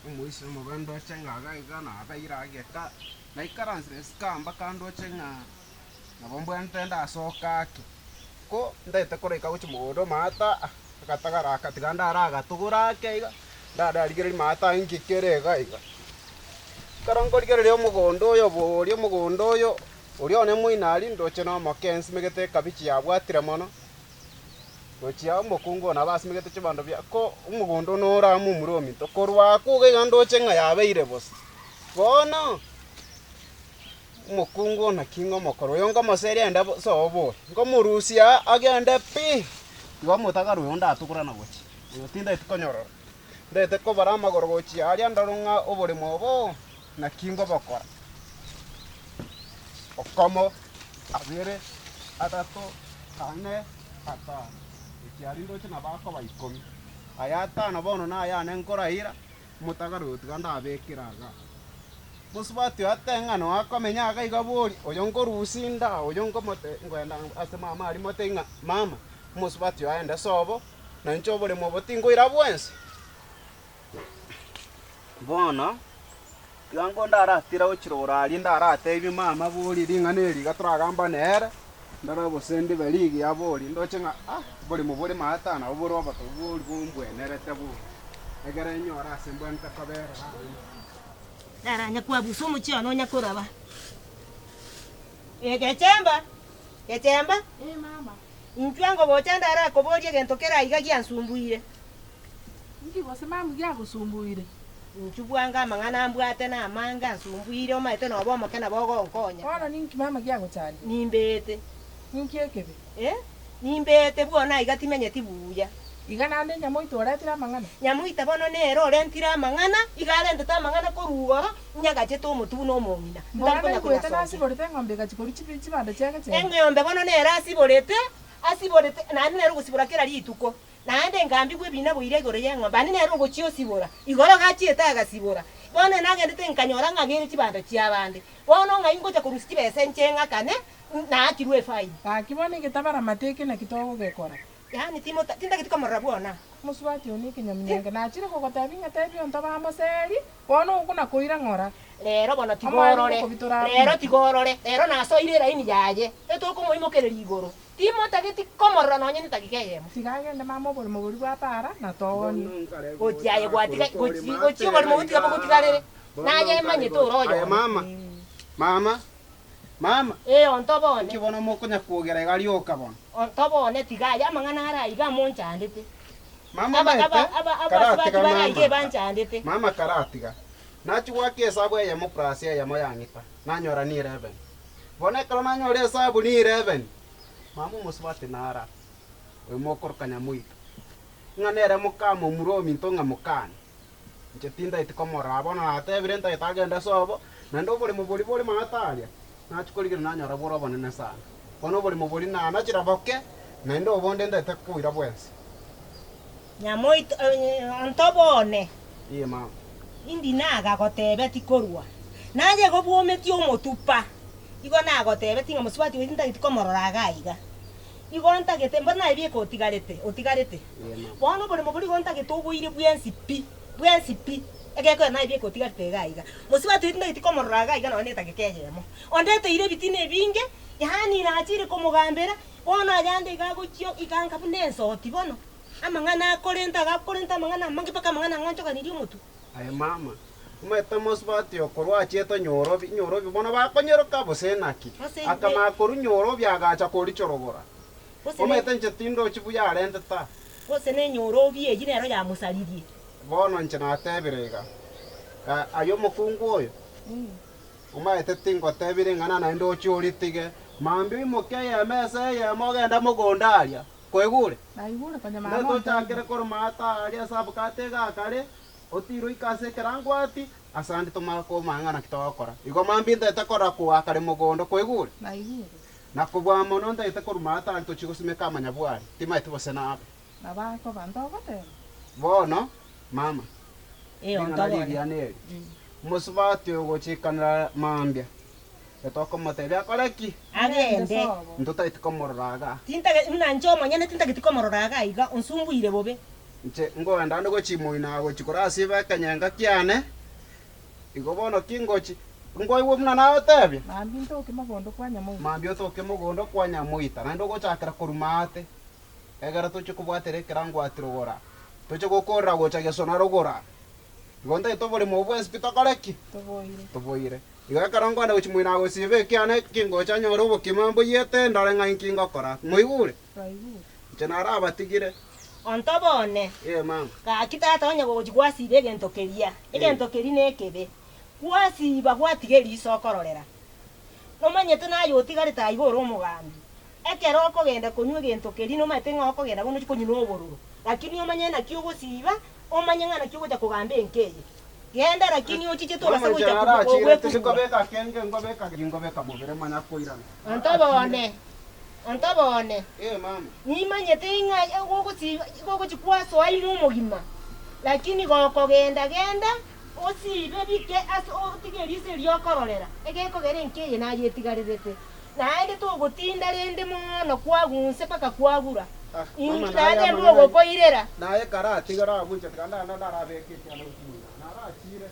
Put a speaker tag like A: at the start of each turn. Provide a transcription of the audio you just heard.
A: umuisi mubendo chenga ga na abaira ageka na ikaranzire skamba kando chenga na bombo entenda sokake ko ndete koreka guchi mugondo mata akatagara akatiganda araga tugura keiga ndada rigeri mata ingikerega iga karongorigere ryo mugondo yo borio mugondo yo uri one muinari ndoche no mokensi megete kabichi yabwatire mono gochia mukungo na basi megete chibando bya ko umugondo nora mu muromi to korwa kuge ndoche nga yabeire bose bona mukungo na kingo mokoro yonga moseri enda so bo ngo murusia agende pi iwa mutagaru yonda atukura na gochi yotinda itukonyoro ndete ko barama gorgochi ari ndarunga obore mobo na kingo bakora okomo abere atato ane ata ikiari ndoche na bako baikomi ayata na bono na aya nenkora mutagaru tiganda abekiraga musubati atenga no akomenya akaiga bori oyongo rusinda oyongo mote ngwenda ase mama ari mote nga mama musubati aenda sobo na nchobole mobotingo irabwense bona yango ndaratira ukirora ari ndarate ibi mama bori ringaneri gaturagamba nere ndara bosendi beligi ya bori ndoche nga bori mubore matana uboro abato bori bumbwenerete bu egere nyora sembwenta kabera
B: Dara nyakua busumu chio no nyakura ba. Kechemba. Kechemba?
C: Mama.
B: Nchwango bochanda ara koboje gentokera igagi ansumbuire.
C: Ngi bose mamu gya gusumbuire.
B: Nchubwanga mangana mbwate na manga ansumbuire omaite no bomo kana bogo nkonya.
C: Ona ninki mama gya gutali.
B: Nimbete.
C: Ninki ekebe.
B: Nimbete bwona igatimenye tibuya.
C: Igana ande nyamo itoretira mangana.
B: Nyamo itabono nero rentira mangana igarente ta mangana koruwa nyagache to mutu no momina.
C: Ndakona kweta nasi borete ngombe gachikori chibanda chake che.
B: Engombe bono nera asiborete na nero gusibora kera rituko. Naande ngambi gwe bina boire gore yengombe ani nero gochio sibora. Igoro gachieta agasibora. Bono nagendete nkanyora ngagere chibanda chiabande. Bono ngaingo cha kurusti bese nchenga kane na akirwe fai.
C: Akibone gitabara mateke na kitogo gekora.
B: Yani tinda kitiko morabona.
C: Musubati onike nyamnyanga na chire kogotabinga tabio ntaba amoseri. Bono ukuna koira ngora.
B: Lero bono tigorore. Lero tigorore. Lero naso irera ini yaye. Etoko moimo kereri igoro. Timo tageti komorra no nyeni tagikeyemo.
C: Tigagende mama bol mogori bwa para na toni.
B: Otiaye gwatika gochi bol mogutika bogutikare. Naye manye to royo.
A: Mama.
B: Ontobone.
A: Kibona mokonya kuogera galioka bona.
B: Ontobone tigaya mangana ara iga monchandete.
A: Mama
B: banchandete.
A: Mama karatiga. Nachukua hesabu ya moprasia ya moyangita. Nanyora ni 11. Bona kala nanyora hesabu ni 11. Mama muswati nara. We mokor kanya muita. Nganera mukamo muromi ntonga mukani. Nchetinda itikomora bona ate birenta itagenda sobo. Nando bole muboli matalia. Nachukoligera nanyora bora bonene sana. Bono boli muboli na nachira boke. Nando bonde ndete kuira bwensi.
B: Nyamoito ontobone.
A: Iye mama.
B: Indi naga gotebe tikorwa. Naje gobuometi omotupa. Igo nago tebe tinga muswati winda itikomorora gaiga. Igo nta getemba na ibie ko otigarete. Bono bole mobuli gonta getobuire bwensi pi. Egeko na ibie ko otigarete gaiga. Muswati winda itikomorora gaiga no neta gekehemo. Ondete ire bitine binge yani na achire komugambera. Bono ajande gago chio ikanka bunenso otibono. Amangana korenta mangana mangi paka mangana ngancho kaniri mutu.
A: Aye mama. Umeta musbati okorwa chieto nyorobi bona bakonyero kabo senaki. Akama koru nyorobi agacha kori chorogora. Umeta nchetindo chibuya arende ta.
B: Bose ne nyorobi ejinero ya musalirie.
A: Bono nchana tebirega. Ayo mukungu oyo. Umeta tingo tebire ngana na ndo chioritige. Mambi mokeya mesa ya mogenda mugondaria. Kwegure.
C: Naigure kanya
A: mama. Ndo chakere kor mata aria sabukatega kare. Otiro ikase kerangwati asandi tomako mangana kitokora igo mambinda itakora kwa kare mugondo kwegure
C: naigure
A: nakubwa mono nda itakorumata anto chigusime kama nyabwari tima itubose nabe
C: nabako bandogote
A: bono mama
B: ontobone
A: yaneri musubati ugochikana mambia etoko motebe akoreki
B: agende
A: nduta itikomororaga
B: tinta mna nchomo nyane tinta kitikomororaga iga unsumbuire bobe
A: nche ngoenda ndo chimuina go chikora siba kanyenga kiane igo bono kingochi ngoiwe muna nawe tebia
C: mambi ntoke magondo kwa nyamui
A: mambio toke mugondo kwa nyamuita na ndo gochakira kurumate egara tuche kubwatere kirango atirogora tuche gukora gocha gesona rogora igonda itobore mu bwes pitakareki toboire iga karango na uchimuina go sibe kiane kingocha nyoro bokimambo yete ndare ngai kingakora moigure chenara abatigire
B: ontobone
A: mama
B: gakitata onye gogwasibe egentokeria egentokeri nekebe gwasiba gwatigeri isokororera nomanyete nayo otigarete igoro omugambi ekero okogenda konywa egentokeri nomanyete ng'a okogenda gono chikonywa obororo lakini omanye nakio ogosiba omanye ng'a nakio ogocha kogamba enkeye genda lakini ochiche tobasa gocha
A: kugwekubeka kenge ngobeka mubere manya koirana
B: ontobone
A: mama
B: nimanyete ng'a gogochikwaso aimo omogima lakini gokogenda osibe bike otigerise riokororera egekogera enkeye nayetigarirete naende togotinda rende mono kwagunse paka kwagura ingitande mbogokoirera
A: naye karatigara abunche kanda narabekete ana ukimuna narachire